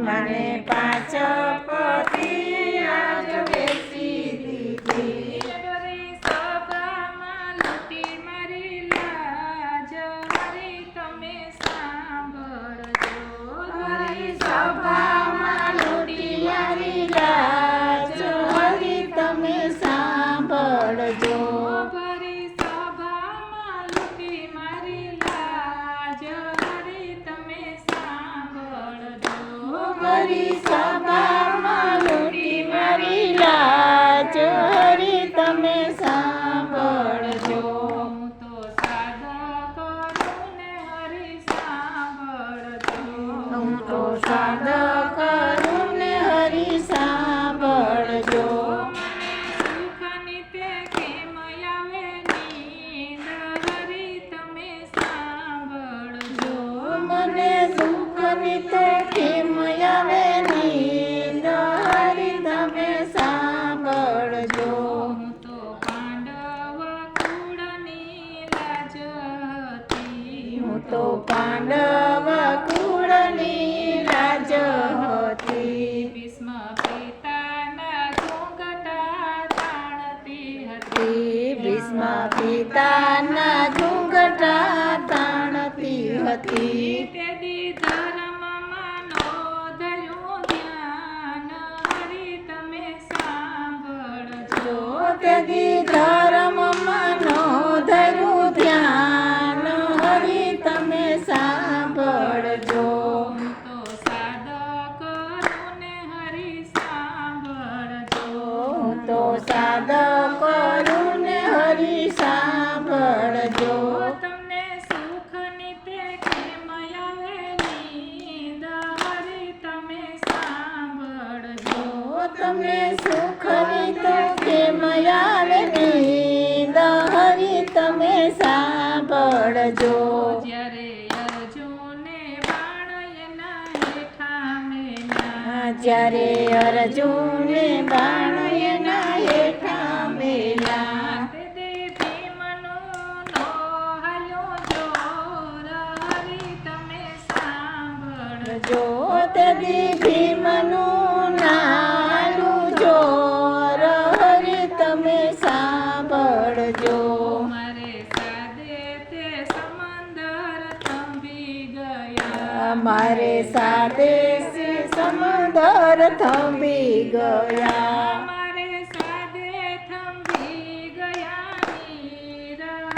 મને 5 પતિ આજ વેચી દીધી ડોરી સભામાં લૂંટી મારી લાજ હરી તમે સાંભળજો હરી સભામાં લૂંટી મારી લાજ હરી તમે સાંભળજો ભરી સભામાં લૂંટી મારી લાજ હરી તમે સાંભળજો હરી સભામાં લૂંટી મારી લાજ હરી તમે સાંભળજો હું તો સાદા કરું ને હરી સાંભળજો હું તો સાદ કરું ને હરી સાંભળજો સુખની તે કેમ આવે નીંદ હરી તમે સાંભળજો મને સુખની તો કેમ આવે નીંદ હરી તમે સાંભળજો હું તો પાંડવ કુળની લાજ હતી હું તો પાંડવ કુળની રાજ હતી ભીષ્મ પિતાના ઘૂંઘટા તાણતી હતી ભીષ્મ પિતાના ઘૂંઘટા તાણતી હતી તેથી ધર્મમાં નોંધ્યું ધ્યાન હરી તમે સાંભળજો તેથી ધર્મમાં નોંધ્યું ધ્યાન હરી તમે સાંભળજો હું તો સાદક કરું ને હરી સાંભળજો હું તો સાદ કરું ને હરી સાંભળજો તમને સુખની તે કેમ આવે નીંદ હરી તમે સાંભળજો તમને સુખની તો કેમ આવે નીંદ હરી તમે સાંભળજો જ્યારે અર્જુને બાણ એના હેઠા મેલ્યા જ્યારે અર્જુને બાણ એના હેઠા મેલા તે ભીમનો નો હાલ્યો જોર હરી તમે સાંભળજો જો તેથી ભીમનું નાલું જોર હરી તમે સાંભળજો મારે સાદે તે સમંદર થંભી ગયા મારે સાદે સમંદર થંભી ગયા